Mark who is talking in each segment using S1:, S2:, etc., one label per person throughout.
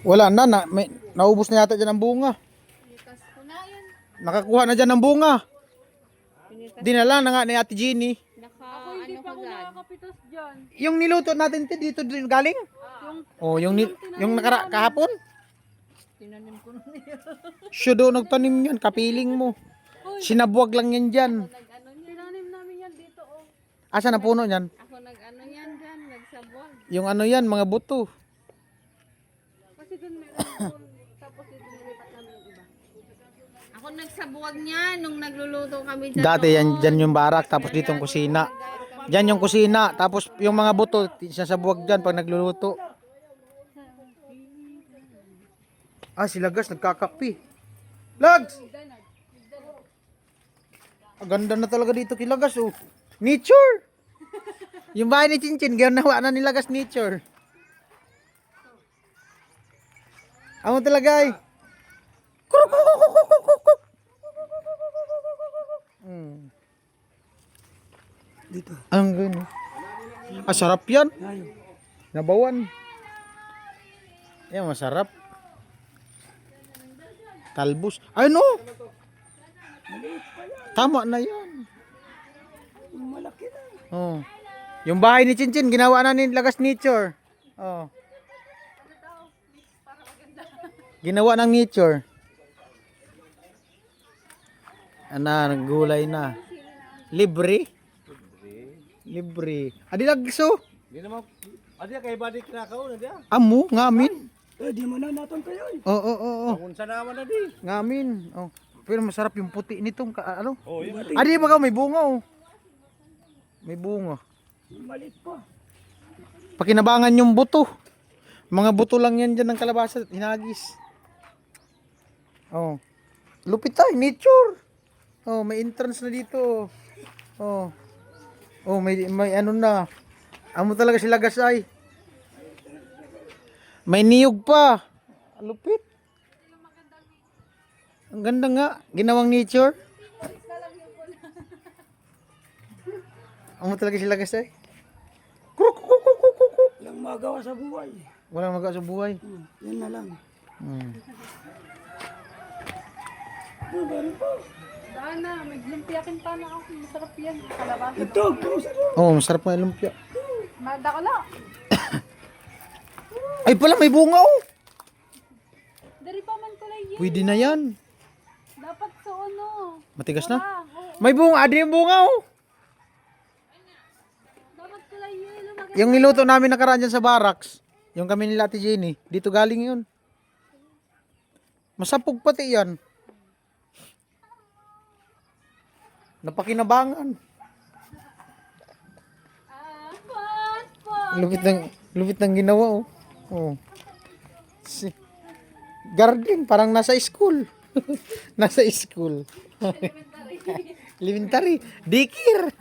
S1: Wala na, naubos na yata dyan ang bunga.
S2: Pinitas ko na yan.
S1: Nakakuha na dyan ng bunga.
S2: Pinitas.
S1: Dinala na nga ni Ate Jeannie.
S2: Ako hindi pa ako nakakapitas dyan.
S1: Yung niluto natin dito galing? Yung kahapon?
S2: Tinanim ko na yan.
S1: Shudo nagtanim yan, kapiling mo. Sinabuwag lang yan dyan.
S2: Tinanim namin yan dito oh.
S1: Asa na puno yan?
S2: Ako yan dyan, nagsabwag.
S1: Yung yan, mga buto.
S2: Kasi dun meron tapos dito nilipat namin yung iba. Ako nagsabuwag niyan nung nagluluto kami dyan.
S1: Dati yan, dyan yung barak, tapos dito yung kusina. Dyan yung kusina, tapos yung mga buto, sinasabuwag dyan pag nagluluto. Si Lagas, nagkakapi. Lags! Ang ganda na talaga dito kay Lagas, oh. Nature! Yung bahay ni Chinchin, ganawa na ni Lagas nature. Amo talaga ay. Dito. Ang gano. Sarap yan. Nabawan. Yan, masarap. Talbos. Ay no. Tama na yan. Malaki na. Oh. Yung bahay ni Chinchin, ginawa na ni Lagas nature. Oh. Ginawa ng nature. Naggulay na. Libre? Libre. Adi lagso?
S3: Di naman, adi kay balik na kao na dia.
S1: Amo, ngamin.
S3: Di man na naton kayo.
S1: Oo.
S3: Kung sa naman na di.
S1: Ngamin. Oh. Pero masarap yung puti nitong ano?
S3: Oh, yun.
S1: Adi baga may bunga oh. May bunga.
S3: Malit pa.
S1: Pakinabangan yung buto. Mga buto lang yan dyan ng kalabasa. Hinagis. Oh. Lupit tayo. Nature. Oh, may entrance na dito. Oh. Oh, may ano na. Amo talaga si Lagas ay. May niyog pa. Lupit. Ang ganda nga. Ginawang nature. Amo talaga si Lagas ay.
S3: Lang magawa sa buhay.
S1: Walang magawa sa buhay.
S3: Yan na lang.
S2: Sana, may lumpiakin pa na ako. Masarap yan. Kalabasa.
S3: Ito,
S1: Oh, masarap nga lumpia.
S2: Madakala.
S1: Ay pala, may bunga oh.
S2: Dari pa man kulay yan.
S1: Pwede na yan.
S2: Dapat sa ano.
S1: Matigas na.
S2: Oo.
S1: May bunga, adi yung bunga oh.
S2: Dapat kulay yellow.
S1: Yung niluto namin nakaraan dyan sa barracks, yung kami nila Ate Jenny, dito galing yun. Masapog pati yan. Napakinabangan. Lupit ng ginawa oh. Oh. Garden, parang nasa school. Nasa school. Elementary. Dikir.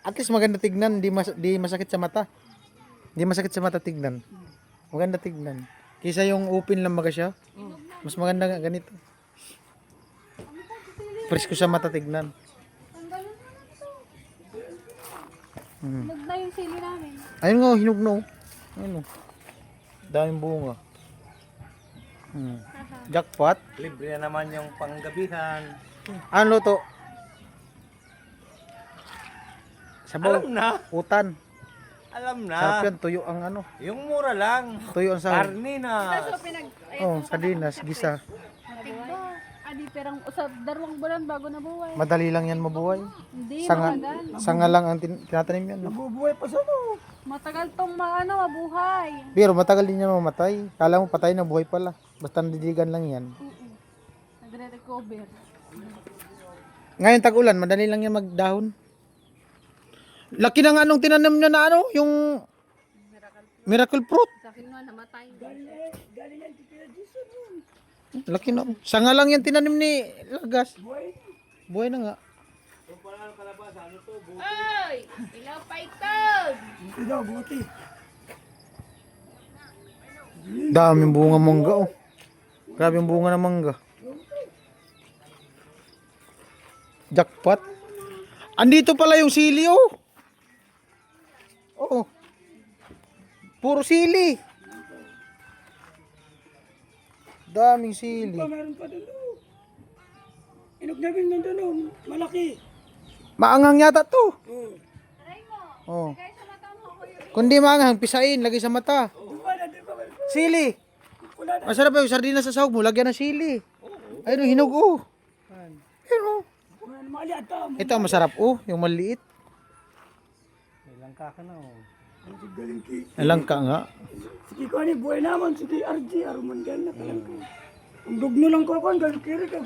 S1: At least maganda tignan, di masakit sa mata. Di masakit sa mata tignan. Maganda tignan. Kaysa yung open lang maga siya. Mas maganda nga ganito. Presko sa mata tignan.
S2: Hinog na yung sili namin.
S1: Ayun nga, hinog na oh. Ayun oh. Daming bunga. Jackpot.
S3: libre na naman yung panggabihan.
S1: Ano to? Sabaw.
S3: Alam na.
S1: Utan.
S3: Alam
S1: Sarap
S3: na.
S1: yan, tuyo ang ano.
S3: Yung mura lang.
S1: Tuyo ang sahog.
S3: Karne na.
S1: Oh, sardinas, gisa.
S2: Adi perang usap darwang bulan bago na buhay.
S1: Madali lang yan mabuhay.
S2: Hindi
S1: Sanga,
S2: matagal.
S1: sanga lang ang tinatanim yan. No?
S3: Bubuhay pa sa no.
S2: Matagal tong mabuhay.
S1: Pero matagal din yan mamatay. Kala mo patay na buhay pala. Basta nadidigan lang yan.
S2: Nagre-recover.
S1: Ngayon tag-ulan, madali lang yan magdahon. Laki na nga nung tinanim niya na ano, yung miracle fruit.
S2: Sa akin nga namatay.
S1: Laki na. Sanga lang yan tinanim ni Lagas. Buhay na nga.
S2: Oy! Ilaw pa ito!
S3: Ito, buti.
S1: Daming bunga mangga oh. Grabe yung bunga ng mangga. Jackpot. Andito pala yung sili oh. Oo. Puro sili. Daming sili.
S3: Meron pa doon. Inog na bin doon. Malaki.
S1: Maanghang yata to.
S3: Oo.
S1: Oh. Kundi maanghang, pisain, lagay sa mata.
S3: Di ba?
S1: Sili.
S3: Wala na.
S1: Masarap yung sardinas sa sahog mo, lagyan ng sili. Ayun, hinog oh. Ayun oh.
S3: Mali ata.
S1: Ito ang masarap oh, yung maliit.
S3: Ilang kaka na oh. Ang galing ki.
S1: Langka nga.
S3: Sige ko ni buhay naman. Sige RG. Aruman gan na kalang ko. Ang dugno lang ko ang galing kiri ka.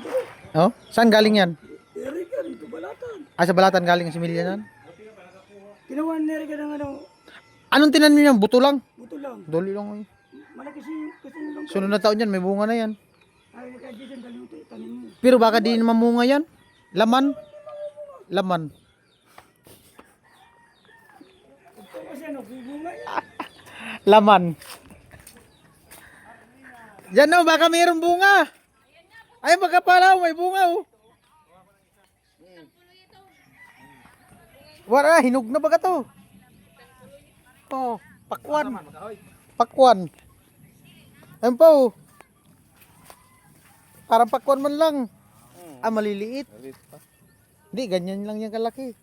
S1: Oh, saan galing yan?
S3: Kiri ka dito balatan.
S1: Ah, sa Balatan galing ang similya nan.
S3: Ginawa nere ka ng ano.
S1: Anong tinan niyo yan? Buto lang.
S3: Buto lang.
S1: Doli lang. Oh.
S3: Malaki kasi lang.
S1: Sunod na taon yan, may bunga na yan.
S3: Ay ka dito galing tanim mo.
S1: Pero baka di naman munga yan. Laman. Laman.
S3: Kasi ano bubunga yan.
S1: Laman. Yan oh, baka mayroong bunga. Ay, baka pala, may bunga oh. Wala, hinog na baga to. Oh, pakwan. Pakwan. Ayun pa oh. Parang pakwan man lang. Ah, maliliit. Hindi, ganyan lang yung kalaki.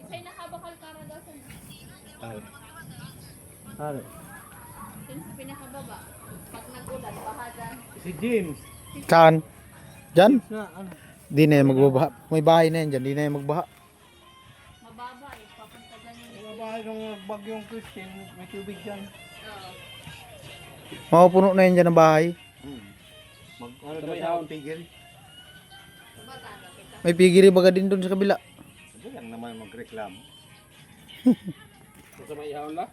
S2: Isa'y nakabakal para daw sa
S3: Ano?
S2: Yung sa pinakababa. Pag nagulat, baka dyan.
S3: Si James.
S1: Saan? Diyan?
S3: Na ano?
S1: Di na yan magbabaha. May bahay na yan dyan, di na yan magbaha.
S2: Mababa eh. Papunta dyan yun.
S3: Mga bahay ng bagyong Christian, may tubig dyan.
S2: Oo.
S1: Mapupuno na yan dyan ang bahay.
S3: Mag ano daw sa tigil?
S2: Bata na kita.
S1: May pigiri baga din doon sa kabila.
S3: Hindi lang naman magreklamo. Sa may ihawon la?